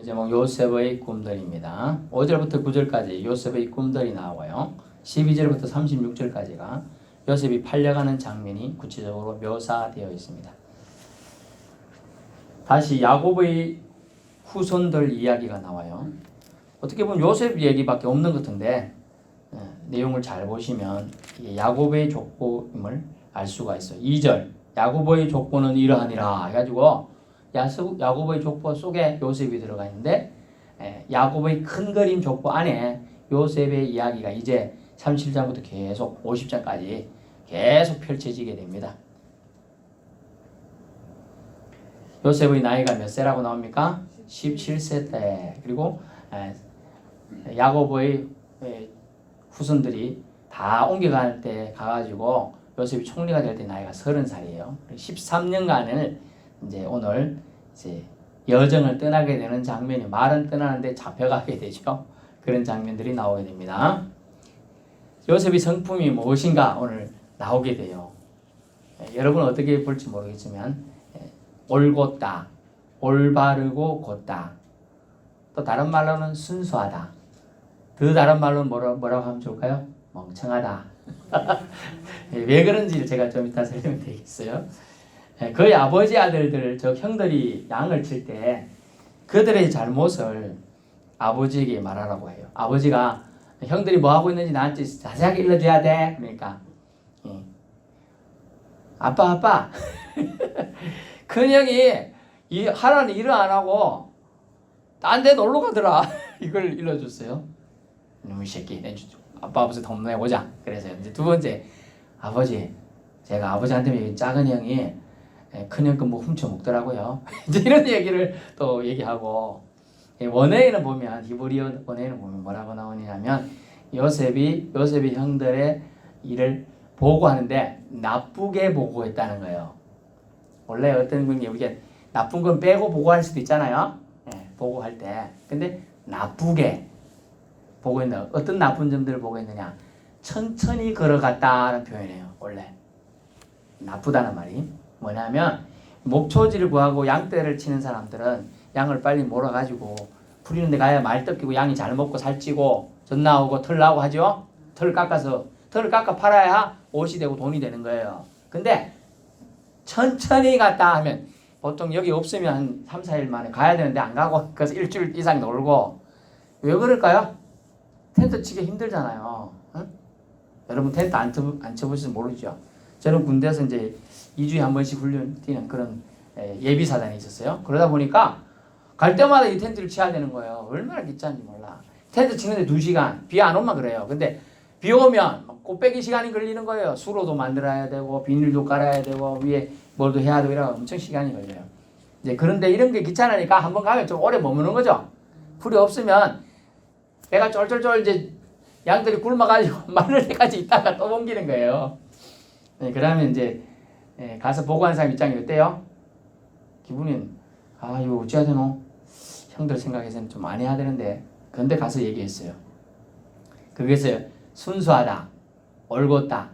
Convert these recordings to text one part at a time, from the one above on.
제목 요셉의 꿈들입니다. 5절부터 9절까지 요셉의 꿈들이 나오고요. 12절부터 36절까지가 요셉이 팔려가는 장면이 구체적으로 묘사되어 있습니다. 다시 야곱의 후손들 이야기가 나와요. 어떻게 보면 요셉 얘기밖에 없는 것 같은데 내용을 잘 보시면 야곱의 족보임을 알 수가 있어요. 2절 야곱의 족보는 이러하니라 해가지고 야곱의 족보 속에 요셉이 들어가 있는데 야곱의 큰 그림 족보 안에 요셉의 이야기가 이제 37장부터 계속 50장까지 계속 펼쳐지게 됩니다. 요셉의 나이가 몇 세라고 나옵니까? 17세 때. 그리고 야곱의 후손들이 다 옮겨갈 때 가가지고 요셉이 총리가 될 때 나이가 30살이에요. 13년간을 이제 오늘 이제 여정을 떠나게 되는 장면이, 말은 떠나는데 잡혀가게 되죠. 그런 장면들이 나오게 됩니다. 요셉의 성품이 무엇인가 오늘 나오게 돼요. 여러분 어떻게 볼지 모르겠지만 올곧다, 올바르고 곧다, 또 다른 말로는 순수하다, 더 다른 말로는 뭐라고 하면 좋을까요? 멍청하다. 왜 그런지 제가 좀 이따 설명드리겠어요. 그의 아버지 아들들, 저 형들이 양을 칠 때 그들의 잘못을 아버지에게 말하라고 해요. 아버지가 형들이 뭐 하고 있는지 나한테 자세하게 일러줘야 돼. 그러니까 아빠 큰형이 하라는 일을 안 하고 딴 데 놀러 가더라. 이걸 일러줬어요. 이놈의 새끼, 아빠 아버지 돈 내보자. 그래서 이제 두 번째, 아버지, 제가 아버지한테 작은 형이 큰형 거 뭐 훔쳐 먹더라고요. 이제 이런 얘기를 또 얘기하고, 원어에는 보면, 히브리어 원어에는 보면 뭐라고 나오냐면 요셉이 형들의 일을 보고하는데 나쁘게 보고했다는 거예요. 원래 어떤 분이 우리가 나쁜 건 빼고 보고할 수도 있잖아요. 보고할 때. 근데 나쁘게 보고했나? 어떤 나쁜 점들을 보고했느냐? 천천히 걸어갔다는 표현이에요. 원래 나쁘다는 말이 뭐냐면, 목초지를 구하고 양떼를 치는 사람들은 양을 빨리 몰아가지고 풀리는 데 가야 말 뜯기고 양이 잘 먹고 살찌고 젖 나오고 털 나오고 하죠. 털을 깎아 팔아야 옷이 되고 돈이 되는 거예요. 근데 천천히 갔다 하면 보통 여기 없으면 한 3, 4일 만에 가야 되는데 안 가고 그래서 일주일 이상 놀고. 왜 그럴까요? 텐트 치기 힘들잖아요. 응? 여러분 텐트 안 쳐보시면 모르죠. 저는 군대에서 이제 2주에 한 번씩 훈련 뛰는 그런 예비 사단이 있었어요. 그러다 보니까 갈 때마다 이 텐트를 쳐야 되는 거예요. 얼마나 귀찮은지 몰라. 텐트 치는데 2시간, 비 안 오면 그래요. 근데 비 오면 꽃배기 시간이 걸리는 거예요. 수로도 만들어야 되고 비닐도 깔아야 되고 위에 뭘도 해야 되고 이러면 엄청 시간이 걸려요. 이제 그런데 이런 게 귀찮으니까 한번 가면 좀 오래 머무는 거죠. 불이 없으면 배가 쫄쫄쫄 이제 양들이 굶어가지고 마를 때까지 있다가 또 옮기는 거예요. 그러면 이제 가서 보고하는 사람 입장이 어때요? 기분이 이거 어찌해야 되노? 형들 생각해서는 좀 많이 해야 되는데. 그런데 가서 얘기했어요. 거기서 순수하다, 올곧다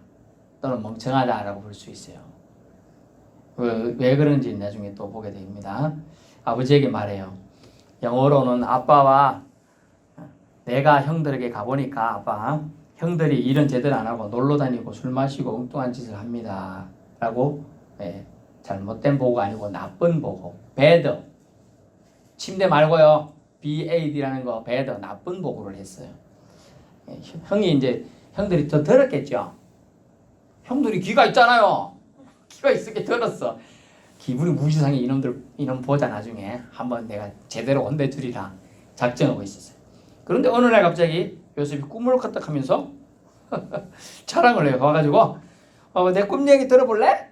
또는 멍청하다라고 볼 수 있어요. 왜 그런지 나중에 또 보게 됩니다. 아버지에게 말해요. 영어로는 아빠와 내가 형들에게 가보니까 아빠, 형들이 일은 제대로 안 하고 놀러 다니고 술 마시고 엉뚱한 짓을 합니다 라고, 잘못된 보고 아니고 나쁜 보고, bad, 침대 말고요, bad라는 거, bad, 나쁜 보고를 했어요. 형이 이제 형들이 더 들었겠죠. 형들이 귀가 있잖아요. 귀가 있으게 들었어. 기분이 무지상해. 이놈 보자 나중에 한번 내가 제대로 혼내주리라 작정하고 있었어요. 그런데 어느 날 갑자기 요셉이 꿈을 꿨다하면서 자랑을 해요. 와가지고 내 꿈 얘기 들어볼래?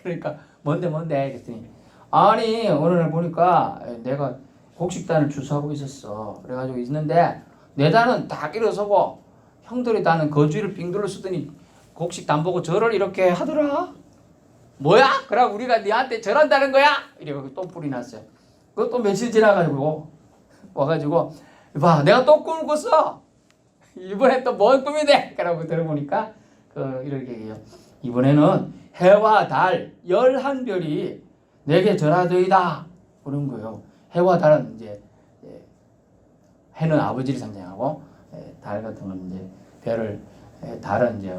그러니까 뭔데 그랬더니, 아니 어느 날 보니까 내가 곡식단을 주수하고 있었어. 그래가지고 있는데 내 단은 딱 일어서고 형들이 단은 거주를 빙 둘러 쓰더니 곡식단 보고 절을 이렇게 하더라. 뭐야? 그럼 우리가 니한테 절한다는 거야? 이래가지고 또 불이 났어요. 그것도 며칠 지나가지고 와가지고 봐, 내가 또 꿈을 꿨어. 이번에 또 뭔 꿈이 돼? 그러고 들어보니까 이렇게 얘기해요. 이번에는 해와 달 11별이 내게 절하되이다 그런 거예요. 해와 달은 이제 해는 아버지를 상징하고 달 같은 건 이제 별을 달은 이제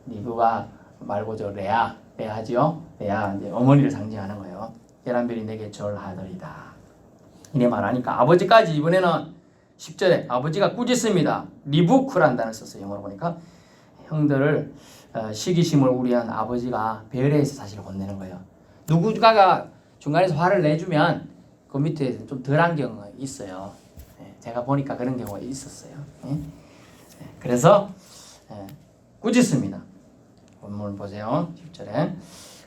리브가 말고 저 레아지요. 레아 이제 어머니를 상징하는 거예요. 11별이 내게 절하더이다. 이래 말하니까 아버지까지 이번에는 10절에 아버지가 꾸짖습니다. 리부크라는 단어를 썼어요. 영어로 보니까 형들을 시기심을 우려한 아버지가 별에서 사실 혼내는 거예요. 누군가가 중간에서 화를 내주면 그 밑에 좀 덜한 경우가 있어요. 제가 보니까 그런 경우가 있었어요. 그래서 꾸짖습니다. 본문 보세요. 10절에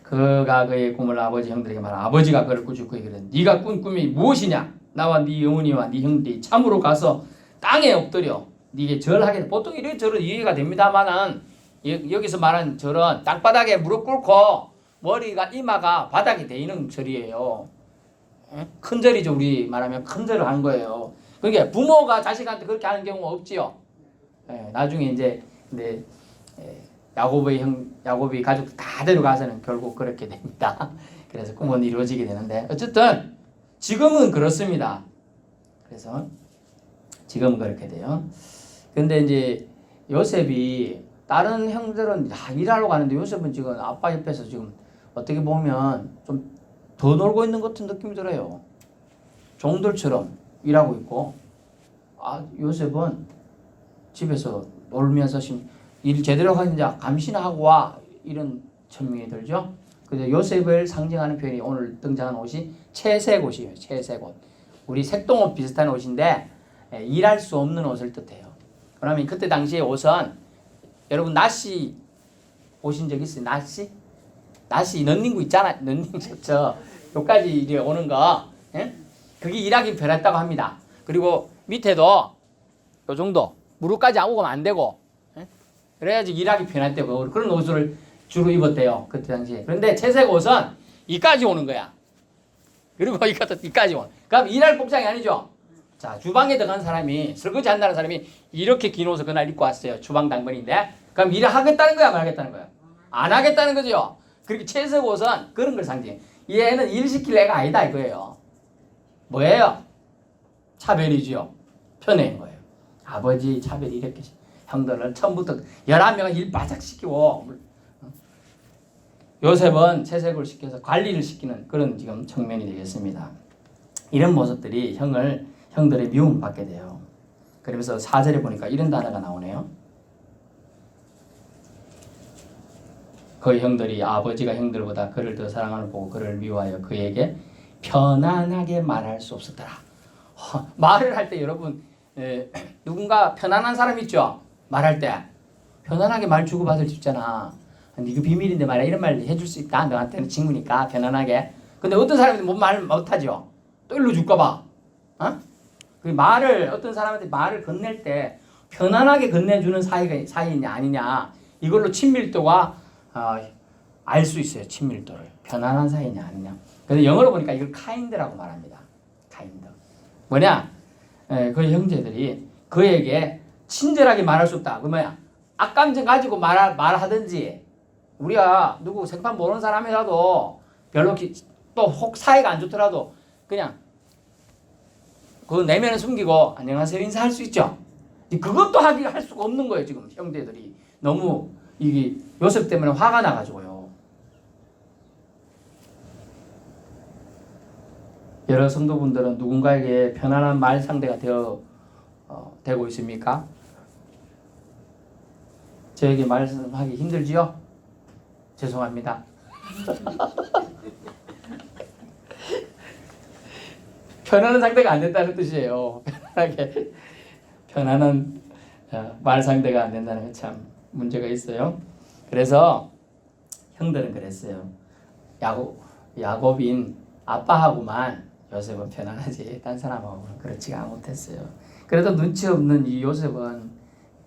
그가 그의 꿈을 아버지 형들에게 말하 아버지가 그를 꾸짖고 이르되 네가 꾼 꿈이 무엇이냐? 나와 네 어머니와 네 형들이 참으로 가서 땅에 엎드려 네게 절하게. 보통 이런 절은 이해가 됩니다만은 여기서 말하는 절은 땅바닥에 무릎 꿇고 머리가 이마가 바닥에 대이는 절이에요. 큰 절이죠. 우리 말하면 큰 절을 한 거예요. 그러니까 부모가 자식한테 그렇게 하는 경우가 없지요. 나중에 이제 근데 야곱의 가족 다 데려가서는 결국 그렇게 됩니다. 그래서 꿈은 이루어지게 되는데 어쨌든 지금은 그렇습니다. 그래서 지금은 그렇게 돼요. 근데 이제 요셉이 다른 형들은 일하러 가는데 요셉은 지금 아빠 옆에서 지금 어떻게 보면 좀 더 놀고 있는 것 같은 느낌이 들어요. 종들처럼 일하고 있고 요셉은 집에서 놀면서 일 제대로 하는지 감시나 하고 와 이런 천명이 들죠. 그래서 요셉을 상징하는 표현이 오늘 등장한 옷이 채색 옷이에요. 채색 옷. 우리 색동옷 비슷한 옷인데 일할 수 없는 옷을 뜻해요. 그러면 그때 당시의 옷은 여러분 나시 보신 적 있어요? 나시 런닝구 있잖아. 런닝 셔츠 여기까지 이제 오는 거 그게 일하기 편했다고 합니다. 그리고 밑에도 요 정도 무릎까지 안 오면 안 되고 그래야지 일하기 편할 때고 그런 옷을 주로 입었대요. 그때 당시에. 그런데 채색 옷은 이까지 오는 거야. 그리고 이까지 오는. 그럼 일할 복장이 아니죠. 자, 주방에 들어간 사람이 설거지 한다는 사람이 이렇게 긴 옷을 그날 입고 왔어요. 주방 당번인데. 그럼 일을 하겠다는 거야, 말하겠다는 거야? 안 하겠다는 거죠. 그렇게 채색 옷은 그런 걸 상징해. 얘는 일 시킬 애가 아니다 이거예요. 뭐예요? 차별이죠. 편애인 거예요. 아버지 차별이 이렇게 형들을 처음부터 11명을 일 바짝 시키고 요셉은 채색을 시켜서 관리를 시키는 그런 지금 측면이 되겠습니다. 이런 모습들이 형들의 미움을 받게 돼요. 그러면서 4절에 보니까 이런 단어가 나오네요. 그 형들이 아버지가 형들보다 그를 더 사랑하는 보고 그를 미워하여 그에게 편안하게 말할 수 없었더라. 말을 할 때 여러분 누군가 편안한 사람 있죠? 말할 때 편안하게 말 주고받을 수 있잖아. 이거 비밀인데 말이야 이런 말 해줄 수 있다. 너한테는 친구니까 편안하게. 근데 어떤 사람이 말 못하죠? 또 일로 줄까 봐. 그 말을 어떤 사람한테 말을 건넬 때 편안하게 건네주는 사이냐 아니냐 이걸로 친밀도가 알 수 있어요. 친밀도를 편안한 사이냐 아니냐. 근데 영어로 보니까 이걸 kind라고 말합니다. kind 뭐냐? 그 형제들이 그에게 친절하게 말할 수 없다. 그 뭐야? 악감정 가지고 말하든지 우리가 누구 생판 모르는 사람이라도 별로 또 혹 사이가 안 좋더라도 그냥 그 내면을 숨기고 안녕하세요 인사할 수 있죠. 그것도 할 수가 없는 거예요. 지금 형제들이 너무 이게 요셉 때문에 화가 나가지고요. 여러 성도분들은 누군가에게 편안한 말 상대가 되고 있습니까? 저에게 말씀하기 힘들지요? 죄송합니다. 편안한 상대가 안 된다는 뜻이에요. 편안한 말 상대가 안 된다는 게 참 문제가 있어요. 그래서 형들은 그랬어요. 야곱인 아빠하고만 요셉은 편안하지 딴 사람하고는 그렇지가 못했어요. 그래도 눈치 없는 이 요셉은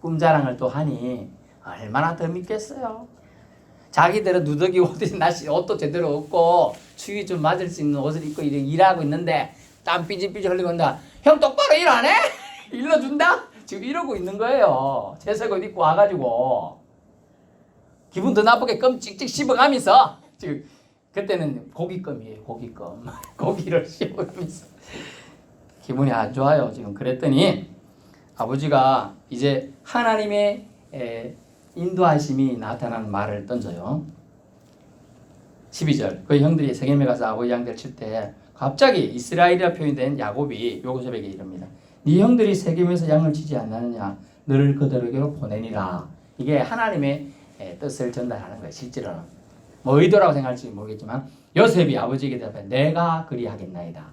꿈자랑을 또 하니 얼마나 더 믿겠어요. 자기들은 누더기 옷도 제대로 없고 추위 좀 맞을 수 있는 옷을 입고 일하고 있는데 땀 삐질삐질 흘리고 온다. 형 똑바로 일 안 해? 일러준다? 지금 이러고 있는 거예요. 채색 옷 입고 와가지고 기분 더 나쁘게 껌 찍찍 씹어가면서 지금 그때는 고기껌이에요. 고기껌. 고기를 씹어가면서 기분이 안 좋아요. 지금 그랬더니 아버지가 이제 하나님의 인도하심이 나타나는 말을 던져요. 12절. 그 형들이 세겜에 가서 아버지 양들 칠 때 갑자기 이스라엘이라 표현된 야곱이 요셉에게 이릅니다. 네 형들이 세겜에서 양을 치지 않느냐? 너를 그들에게로 보내니라. 이게 하나님의 뜻을 전달하는 거예요. 실제로는 뭐 의도라고 생각할지 모르겠지만 요셉이 아버지에게 대답해 내가 그리하겠나이다.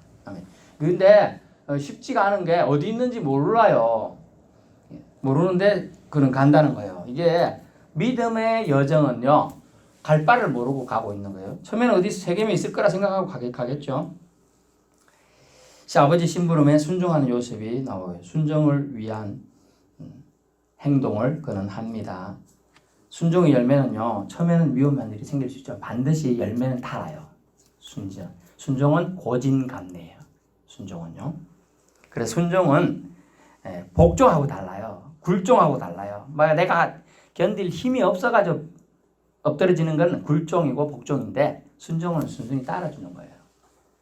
그런데 쉽지가 않은 게 어디 있는지 몰라요. 모르는데 그는 간다는 거예요. 이게 믿음의 여정은요. 갈 바를 모르고 가고 있는 거예요. 처음에는 어디 세겜에 있을 거라 생각하고 가겠죠. 아버지 심부름에 순종하는 요셉이 나와요. 순종을 위한 행동을 그는 합니다. 순종의 열매는요. 처음에는 위험한 일이 생길 수 있죠. 반드시 열매는 달아요. 순종은 고진감래예요. 순종은요. 그래서 순종은 복종하고 달라요. 굴종하고 달라요. 내가 견딜 힘이 없어가지고 엎드려지는 건 굴종이고 복종인데 순종은 순순히 따라주는 거예요.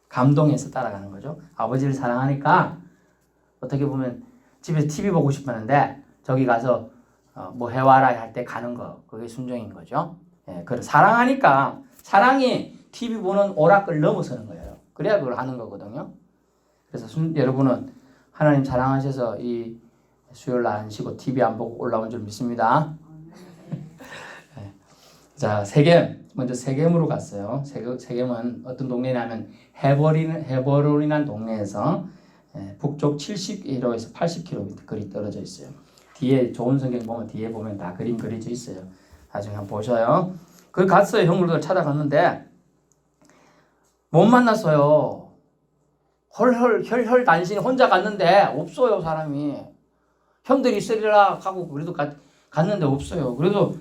감동해서 따라가는 거죠. 아버지를 사랑하니까 어떻게 보면 집에서 TV 보고 싶었는데 저기 가서 뭐 해와라 할 때 가는 거 그게 순종인 거죠. 그걸 사랑하니까 사랑이 TV 보는 오락을 넘어서는 거예요. 그래야 그걸 하는 거거든요. 그래서 여러분은 하나님 사랑하셔서 이 수요일 날 안 쉬고 TV 안 보고 올라온 줄 믿습니다. 자, 세겜. 먼저 세겜으로 갔어요. 세겜은 어떤 동네냐면 헤브론이라는 동네에서 북쪽 70km에서 80km 거리 떨어져 있어요. 뒤에 좋은 성경 보면 뒤에 보면 다 그림 그려져 있어요. 나중에 한번 보셔요. 그 갔어요. 형들들 찾아갔는데 못 만났어요. 헐헐 단신이 혼자 갔는데 없어요. 사람이. 형들이 있으리라 하고 그래도 갔는데 없어요. 그래도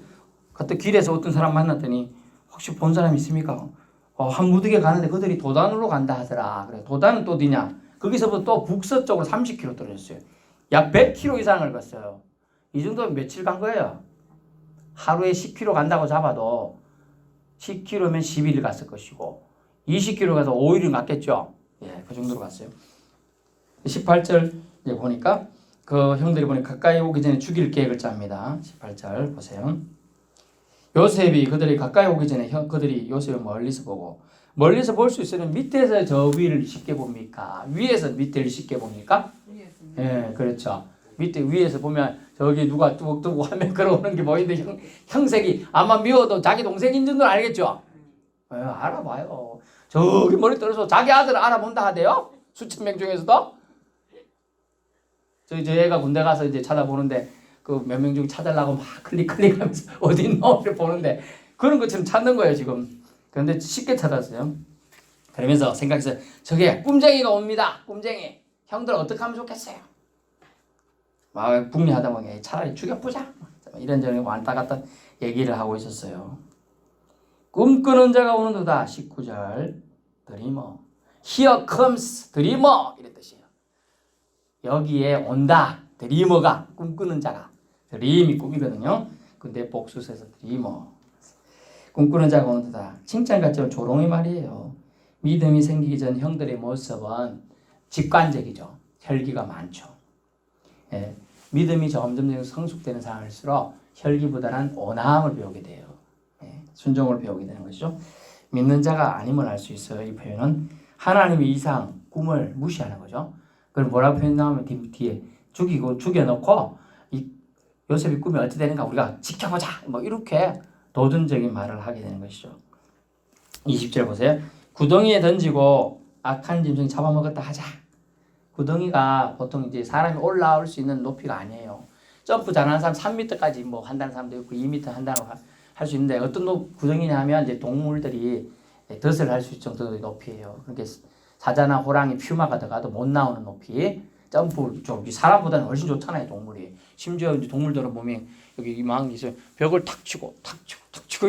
그때 길에서 어떤 사람 만났더니 혹시 본 사람 있습니까? 한 무드게 가는데 그들이 도단으로 간다 하더라. 그래 도단은 또 어디냐? 거기서부터 또 북서쪽으로 30km 떨어졌어요. 약 100km 이상을 갔어요. 이 정도면 며칠 간 거예요? 하루에 10km 간다고 잡아도 10km면 10일 갔을 것이고 20km 가서 5일은 갔겠죠. 예, 그 정도로 갔어요. 18절 이제 보니까 그 형들이 보니까 가까이 오기 전에 죽일 계획을 짭니다. 18절 보세요. 요셉이 그들이 가까이 오기 전에 그들이 요셉을 멀리서 보고 멀리서 볼 수 있으면 밑에서 저 위를 쉽게 봅니까? 위에서 밑에를 쉽게 봅니까? 예, 그렇죠. 밑에 위에서 보면 저기 누가 뚜벅뚜벅 하면 걸어오는 게 보이는데 형색이 아마 미워도 자기 동생인 줄은 알겠죠? 예, 알아봐요. 저기 머리 떨어서 자기 아들 알아본다 하대요? 수천 명 중에서도? 저 애가 군대 가서 이제 찾아보는데 그 몇 명 중 찾으려고 막 클릭하면서 어디 있노? 이렇게 보는데 그런 것처럼 찾는 거예요, 지금. 그런데 쉽게 찾았어요. 그러면서 생각해서 저게 꿈쟁이가 옵니다. 꿈쟁이. 형들 어떻게 하면 좋겠어요? 막 궁리하다 보니 차라리 죽여보자. 이런저런 왔다 갔다 얘기를 하고 있었어요. 꿈꾸는 자가 오는 도다. 19절 드리머. Here comes 드리머 이런 뜻이에요. 여기에 온다. 드리머가 꿈꾸는 자가. 드림이 꿈이거든요. 근데 복수에서 드리머. 꿈꾸는 자가 오는 도다. 칭찬 같지만 조롱의 말이에요. 믿음이 생기기 전 형들의 모습은 직관적이죠. 혈기가 많죠. 예, 믿음이 점점 성숙되는 사람일수록 혈기보다는 온화함을 배우게 돼요. 예, 순종을 배우게 되는 것이죠. 믿는 자가 아님을 알 수 있어요. 이 표현은 하나님의 이상, 꿈을 무시하는 거죠. 그걸 뭐라고 표현하면 뒤에 죽여놓고 이 요셉의 꿈이 어떻게 되는가 우리가 지켜보자. 뭐 이렇게 도전적인 말을 하게 되는 것이죠. 20절 보세요. 구덩이에 던지고 악한 짐승 잡아먹었다 하자. 구덩이가 보통 이제 사람이 올라올 수 있는 높이가 아니에요. 점프 잘하는 사람 3m까지 뭐 한다는 사람도 있고 2m 한다고 할 수 있는데 어떤 구덩이냐면 이제 동물들이 덫을 할 수 있을 정도의 높이에요. 그러니까 사자나 호랑이, 퓨마가 들어가도 못 나오는 높이. 점프 쪽 사람보다는 훨씬 좋잖아요, 동물이. 심지어 이제 동물들은 보면 여기 막 있어요. 벽을 탁 치고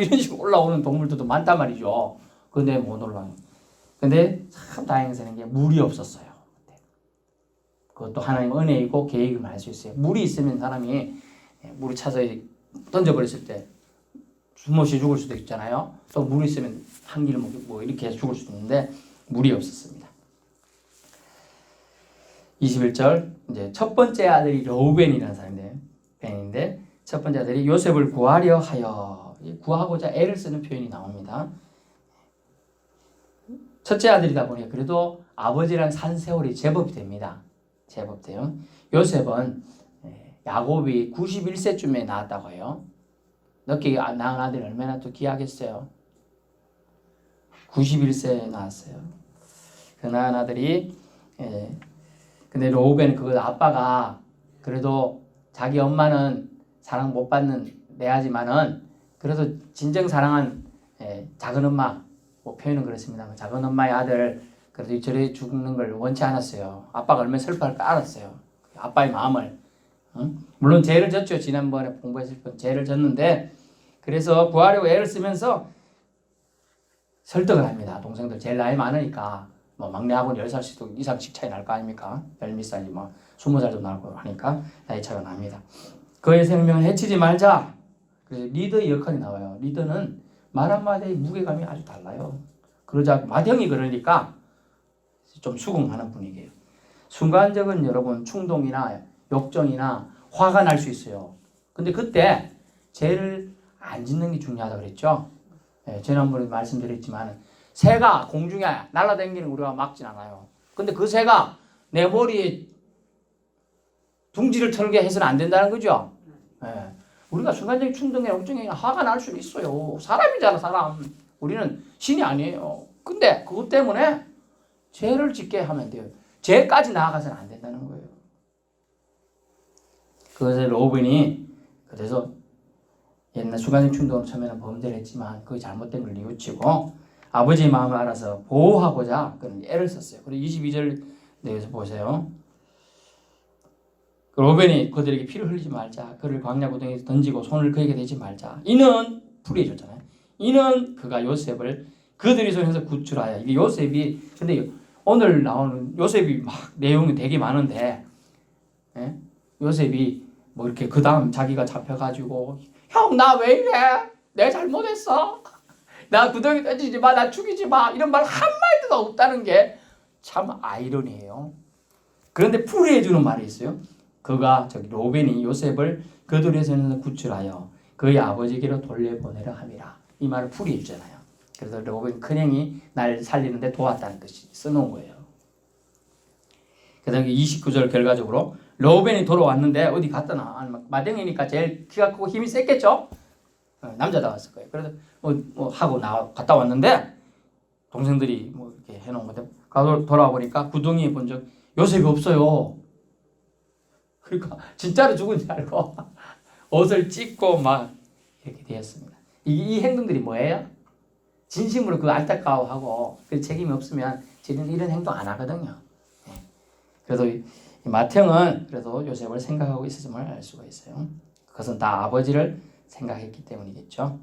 이런 식으로 올라오는 동물들도 많단 말이죠. 근데 못 올라와요. 근데 참 다행스러운 게 물이 없었어요. 그것도 하나님의 은혜이고 계획임을 알 수 있어요. 물이 있으면 사람이 물을 차서 던져버렸을 때 숨없이 죽을 수도 있잖아요. 또 물이 있으면 한 길 뭐 이렇게 해서 죽을 수도 있는데 물이 없었습니다. 21절 이제 첫 번째 아들이 르우벤이라는 사람인데 벤인데 첫 번째 아들이 요셉을 구하려 하여 구하고자 애를 쓰는 표현이 나옵니다. 첫째 아들이다 보니까 그래도 아버지랑 산 세월이 제법 됩니다. 제법 돼요. 요셉은 야곱이 91세쯤에 낳았다고 해요. 늦게 낳은 아들이 얼마나 또 귀하겠어요. 91세에 낳았어요. 그 낳은 아들이 근데 르우벤은 그거 아빠가 그래도 자기 엄마는 사랑 못 받는 애하지만은 그래도 진정 사랑한 작은 엄마 뭐 표현은 그렇습니다. 작은 엄마의 아들 그래도 저래 죽는 걸 원치 않았어요. 아빠가 얼마나 슬퍼할까 알았어요. 아빠의 마음을. 물론 죄를 졌죠. 지난번에 공부했을 때 죄를 졌는데 그래서 구하려고 애를 쓰면서 설득을 합니다. 동생들 제일 나이 많으니까 뭐 막내하고는 10살씩 이상씩 차이 날 거 아닙니까? 별 몇 살이 뭐 20살도 나고 하니까 나이 차이가 납니다. 그의 생명을 해치지 말자. 그래서 리더의 역할이 나와요. 리더는 말 한마디의 무게감이 아주 달라요. 그러자 맏형이 그러니까 좀 수긍하는 분위기예요. 순간적인 여러분 충동이나 욕정이나 화가 날 수 있어요. 근데 그때 죄를 안 짓는 게 중요하다고 그랬죠. 지난번에 말씀드렸지만 새가 공중에 날아다니는 우리가 막진 않아요. 근데 그 새가 내 머리에 둥지를 털게 해서는 안 된다는 거죠. 우리가 순간적인 충동이나 욕정이나 화가 날 수는 있어요. 사람이잖아 사람. 우리는 신이 아니에요. 근데 그것 때문에 죄를 짓게 하면 돼요. 죄까지 나아가서는 안 된다는 거예요. 그것을 르우벤이 그래서 옛날 순간적 충동으로 처음에는 범죄를 했지만 그 잘못된 걸 뉘우치고 아버지의 마음을 알아서 보호하고자 그런 애를 썼어요. 그리고 22절 내에서 보세요. 르우벤이 그들에게 피를 흘리지 말자. 그를 광야 구덩이에 던지고 손을 그에게 대지 말자. 이는 풀이해줬잖아요. 이는 그가 요셉을 그들의 손에서 구출하여. 이게 요셉이 근데 오늘 나오는 요셉이 막 내용이 되게 많은데 요셉이 뭐 이렇게 그 다음 자기가 잡혀가지고 형 나 왜 이래? 내가 잘못했어? 나 구덩이 던지지 마, 나 죽이지 마 이런 말 한마디도 없다는 게 참 아이러니해요. 그런데 풀이해주는 말이 있어요. 그가 저기 르우벤이 요셉을 그들의 손에서 구출하여 그의 아버지께로 돌려보내려 함이라. 이 말을 풀이해주잖아요. 그래서 르우벤 큰형이 날 살리는데 도왔다는 뜻이 써놓은 거예요. 그다음에 29절 결과적으로 르우벤이 돌아왔는데 어디 갔더나 맏형이니까 제일 키가 크고 힘이 셌겠죠. 남자다웠을 거예요. 그래서 뭐 하고 갔다 왔는데 동생들이 뭐 이렇게 해놓은 건데 돌아와 보니까 구덩이에 본 적 요셉이 없어요. 그러니까 진짜로 죽은 줄 알고 옷을 찢고 막 이렇게 되었습니다. 이 행동들이 뭐예요? 진심으로 그 안타까워하고 그 책임이 없으면 저는 이런 행동 안 하거든요. 그래서 맏형은 그래도 요셉을 생각하고 있었음을 알 수가 있어요. 그것은 다 아버지를 생각했기 때문이겠죠.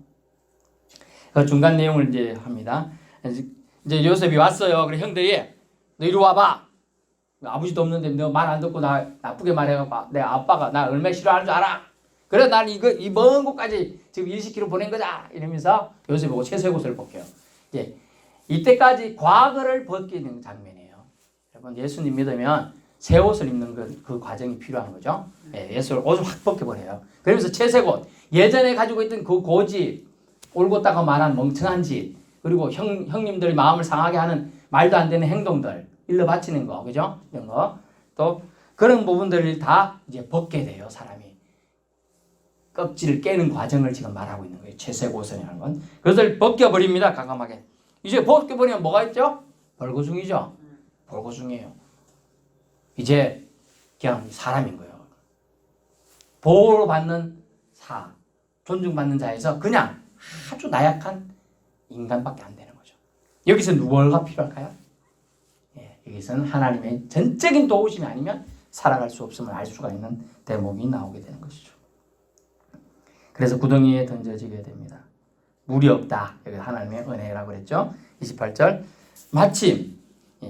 그 중간 내용을 이제 합니다. 이제 요셉이 왔어요. 그래 형들이 너 이리 와봐. 아버지도 없는데 너 말 안 듣고 나 나쁘게 말해갖고 내 아빠가 나 얼마나 싫어하는 줄 알아. 그래 난 이 먼 곳까지 지금 20km 보낸 거다 이러면서 요셉 보고 채색옷을 벗겨요. 예, 이때까지 과거를 벗기는 장면이에요. 여러분 예수님 믿으면 새 옷을 입는 그 과정이 필요한 거죠. 예, 예수를 옷을 확 벗겨버려요. 그러면서 채색옷 예전에 가지고 있던 그 고집 올곧다고 말한 멍청한 짓 그리고 형님들의 마음을 상하게 하는 말도 안 되는 행동들 일러 바치는 거 그죠? 이런 거 또 그런 부분들을 다 이제 벗게 돼요. 사람이 껍질을 깨는 과정을 지금 말하고 있는 거예요. 채색옷이라는 건 그것을 벗겨버립니다. 과감하게 이제 벗겨버리면 뭐가 있죠? 벌거숭이죠. 벌거숭이에요. 이제 그냥 사람인 거예요. 보호를 받는 사, 존중받는 자에서 그냥 아주 나약한 인간밖에 안 되는 거죠. 여기서 누가 필요할까요? 여기서는 하나님의 전적인 도우심이 아니면 살아갈 수 없음을 알 수가 있는 대목이 나오게 되는 것이죠. 그래서 구덩이에 던져지게 됩니다. 물이 없다. 여기 하나님의 은혜라고 그랬죠. 28절 마침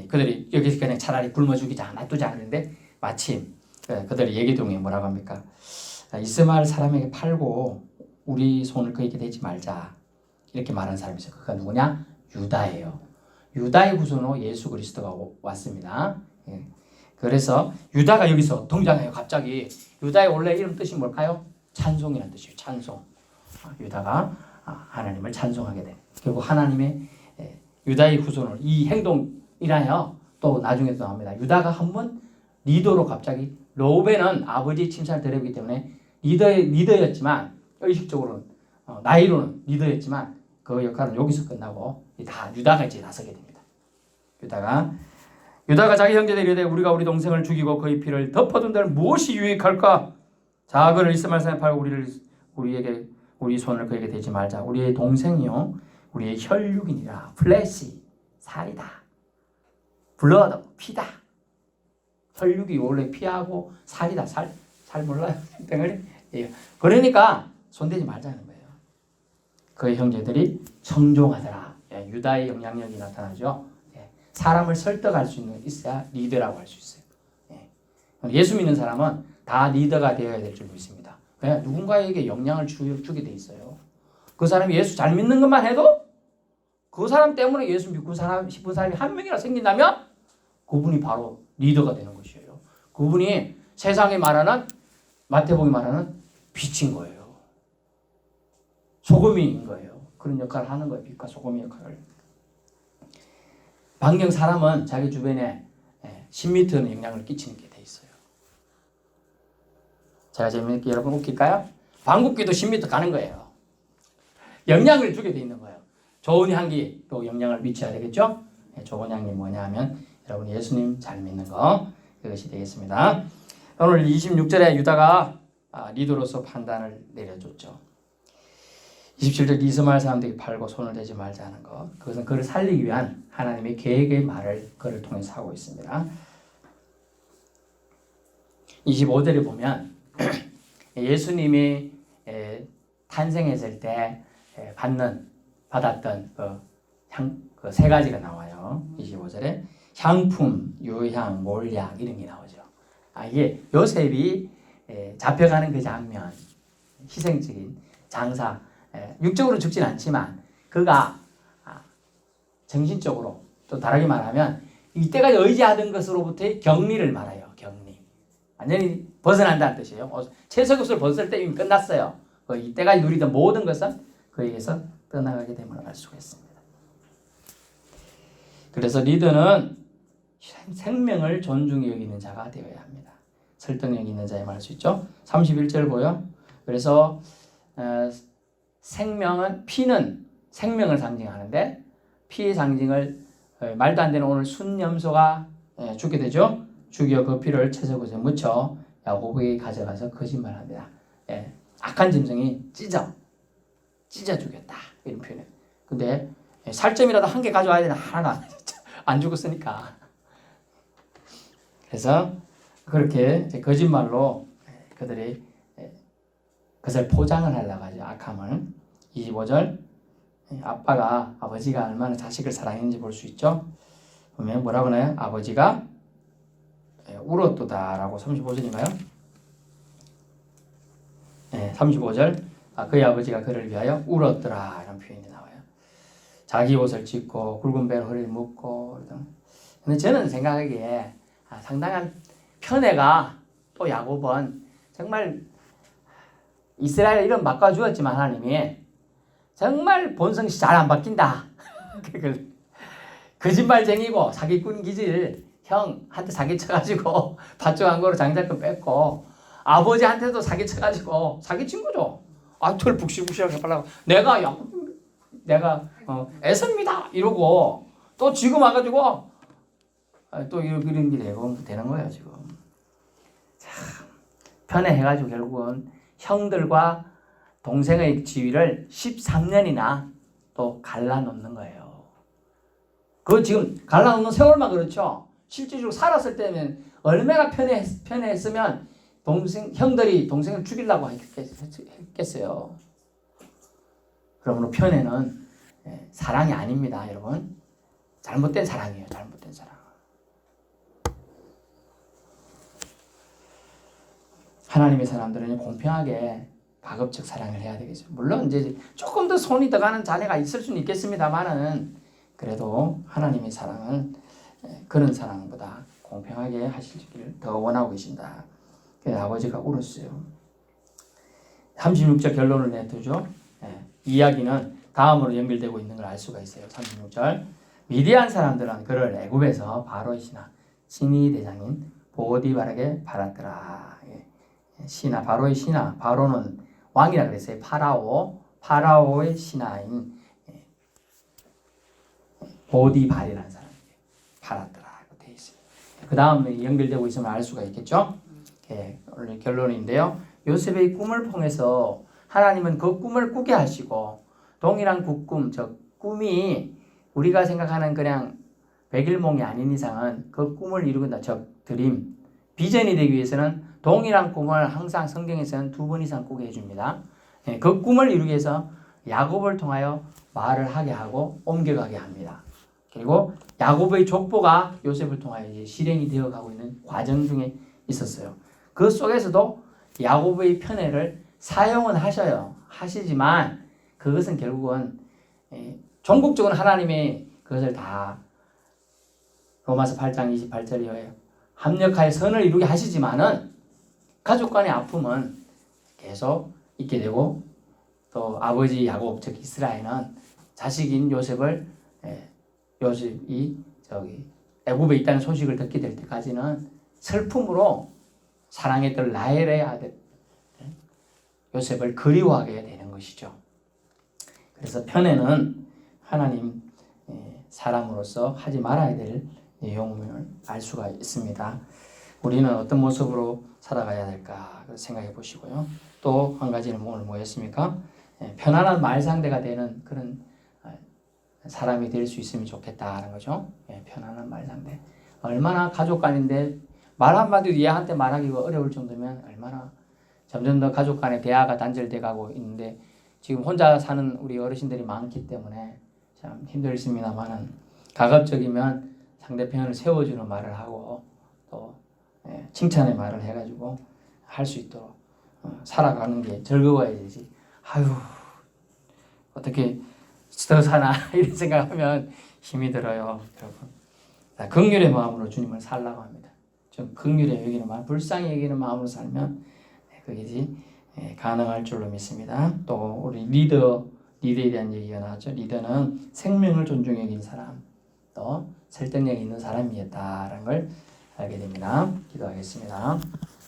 그들이 여기서 그냥 차라리 굶어 죽이자 놔두자 그랬는데 마침 그들이 얘기동에 뭐라고 합니까? 이스마엘 사람에게 팔고 우리 손을 그에게 대지 말자 이렇게 말하는 사람이 있어요. 그가 누구냐? 유다예요. 유다의 후손으로 예수 그리스도가 왔습니다. 그래서 유다가 여기서 등장해요. 갑자기 유다의 원래 이름 뜻이 뭘까요? 찬송이라는 뜻이에요. 찬송. 유다가 하나님을 찬송하게 된. 결국 하나님의 유다의 후손을 이 행동이라요. 또 나중에 또 나옵니다. 유다가 한번 리더로 갑자기 로벤은 아버지 칭찬을 드렸기 때문에 리더였지만 의식적으로는 나이로는 리더였지만 그 역할은 여기서 끝나고 다 유다가 이제 나서게 됩니다. 유다가 자기 형제들이 이르되 우리가 우리 동생을 죽이고 그의 피를 덮어둔다면 무엇이 유익할까? 자 그를 이스마엘 사람에 팔고 우리 손을 그에게 대지 말자. 우리의 동생이요 우리의 혈육이니라. 플래시 살이다. 블러드 피다. 혈육이 원래 피하고 살이다. 살 몰라요? 덩어리? 예. 그러니까 손대지 말자는 거예요. 그의 형제들이 청종하더라. 예. 유다의 영향력이 나타나죠. 예. 사람을 설득할 수 있어야 리더라고 할 수 있어요. 예. 예수 믿는 사람은 다 리더가 되어야 될 줄 믿습니다. 왜? 누군가에게 영향을 주게 돼 있어요. 그 사람이 예수 잘 믿는 것만 해도 그 사람 때문에 예수 믿고 싶은 사람이 한 명이나 생긴다면 그분이 바로 리더가 되는 것이에요. 그분이 세상에 말하는 마태복음이 말하는 빛인 거예요. 소금인 거예요. 그런 역할을 하는 거예요. 빛과 소금의 역할을. 반경 사람은 자기 주변에 10m는 영향을 끼치는 게 돼 있어요. 제가 재미있게 여러분 웃길까요? 방귀도 10m 가는 거예요. 영향을 주게 돼 있는 거예요. 좋은 향기 또 영향을 미쳐야 되겠죠? 좋은 향기 뭐냐 하면 여러분 예수님 잘 믿는 거 그것이 되겠습니다. 오늘 26절에 유다가 리더로서 판단을 내려줬죠. 27절 이스마엘 사람들이 팔고 손을 대지 말자 하는 것. 그것은 그를 살리기 위한 하나님의 계획의 말을 그를 통해서 하고 있습니다. 25절에 보면 예수님이 탄생했을 때 받았던 그 세 가지가 나와요. 25절에 향품, 유향, 몰약 이런 게 나오죠. 이게 요셉이 잡혀가는 그 장면, 희생적인 장사, 육적으로 죽진 않지만 그가 정신적으로 또 다르게 말하면 이때까지 의지하던 것으로부터의 격리를 말해요. 격리. 완전히 벗어난다는 뜻이에요. 채석옷을 벗을 때 이미 끝났어요. 이때까지 누리던 모든 것은 그에게서 떠나가게 됨을 알 수가 있습니다. 그래서 리더는 생명을 존중히 여기는 자가 되어야 합니다. 설득력 있는 자에 말할 수 있죠. 31절 보여. 그래서 피는 생명을 상징하는데 피의 상징을 말도 안 되는 오늘 순염소가 죽게 되죠. 죽여 그 피를 채석옷에 묻혀 야곱에게 가져가서 거짓말합니다. 악한 짐승이 찢어 죽였다 이런 표현. 근데 살점이라도 한 개 가져와야 되나 하나가 안 죽었으니까. 그래서 그렇게 거짓말로 그들이 그것을 포장을 하려고 하죠. 악함을. 25절 아버지가 얼마나 자식을 사랑했는지 볼 수 있죠. 보면 뭐라고 하나요? 아버지가 울었도다 라고 35절인가요? 35절 그의 아버지가 그를 위하여 울었더라 이런 표현이 나와요. 자기 옷을 찢고 굵은 배를 허리를 묶고. 근데 저는 생각하기에 상당한 편애가 또 야곱은 정말 이스라엘 이름 바꿔주었지만 하나님이 정말 본성이 잘 안 바뀐다. 거짓말쟁이고 사기꾼 기질 형한테 사기쳐가지고 밭종 거로 장자권 뺐고 아버지한테도 사기쳐가지고 사기친 거죠. 저를 북실북실하게 빨라고 내가 애섭니다 이러고 또 지금 와가지고 또 이런 게 되는 거예요 지금. 참 편애해가지고 결국은 형들과 동생의 지위를 13년이나 또 갈라놓는 거예요. 그 지금 갈라놓는 세월만 그렇죠. 실질적으로 살았을 때는 얼마나 편애했으면 형들이 동생을 죽이려고 했겠어요. 그러므로 편애는 사랑이 아닙니다, 여러분. 잘못된 사랑이에요, 잘못된 사랑. 하나님의 사람들은 공평하게 가급적 사랑을 해야 되겠죠. 물론 이제 조금 더 손이 더 가는 자녀가 있을 수는 있겠습니다만은 그래도 하나님의 사랑은 그런 사랑보다 공평하게 하시기를 더 원하고 계신다. 그래서 아버지가 울었어요. 36절 결론을 내두죠. 이야기는 다음으로 연결되고 있는 걸 알 수가 있어요. 36절 미디안 사람들은 그를 애굽에서 바로의 신하 대장인 보디발에게 팔았더라. 바로의 신하, 바로는 왕이라 그랬어요. 파라오의 신하인 보디발이라는 사람에게 팔았더라고 되어 있어요. 그 다음에 연결되고 있으면 알 수가 있겠죠. 오늘 결론인데요. 요셉의 꿈을 통해서 하나님은 그 꿈을 꾸게 하시고 동일한 꿈, 꿈이 우리가 생각하는 그냥 백일몽이 아닌 이상은 그 꿈을 이루는다. 드림, 비전이 되기 위해서는 동일한 꿈을 항상 성경에서는 2번 이상 꾸게 해줍니다. 그 꿈을 이루기 위해서 야곱을 통하여 말을 하게 하고 옮겨가게 합니다. 그리고 야곱의 족보가 요셉을 통하여 이제 실행이 되어가고 있는 과정 중에 있었어요. 그 속에서도 야곱의 편애를 사용은 하시지만 그것은 결국은 전국적으로 하나님의 그것을 다 로마서 8장 28절이에요. 합력하여 선을 이루게 하시지만은 가족 간의 아픔은 계속 있게 되고 또 아버지 야곱 즉 이스라엘은 자식인 요셉이 애굽에 있다는 소식을 듣게 될 때까지는 슬픔으로 사랑했던 라헬의 아들 요셉을 그리워하게 되는 것이죠. 그래서 편애는 하나님 사람으로서 하지 말아야 될 내용을 알 수가 있습니다. 우리는 어떤 모습으로 살아가야 될까 생각해 보시고요. 또 한 가지는 오늘 뭐였습니까? 편안한 말상대가 되는 그런 사람이 될 수 있으면 좋겠다는 거죠. 편안한 말상대. 얼마나 가족 간인데 말 한마디도 얘한테 말하기가 어려울 정도면 얼마나 점점 더 가족 간의 대화가 단절돼 가고 있는데 지금 혼자 사는 우리 어르신들이 많기 때문에 참 힘들습니다만은 가급적이면 상대편을 세워주는 말을 하고 또 칭찬의 말을 해가지고 할 수 있도록 살아가는 게 즐거워야 되지. 아유 어떻게 더 사나 이런 생각하면 힘이 들어요, 여러분. 긍휼의 마음으로 주님을 살라고 합니다. 좀 긍휼의 여기는 마음, 불쌍히 여기는 마음으로 살면 그게 가능할 줄로 믿습니다. 또 우리 리더에 대한 얘기가 나왔죠. 리더는 생명을 존중해 여긴 사람, 또 설득력 있는 사람이었다라는 걸 알게 됩니다. 기도하겠습니다.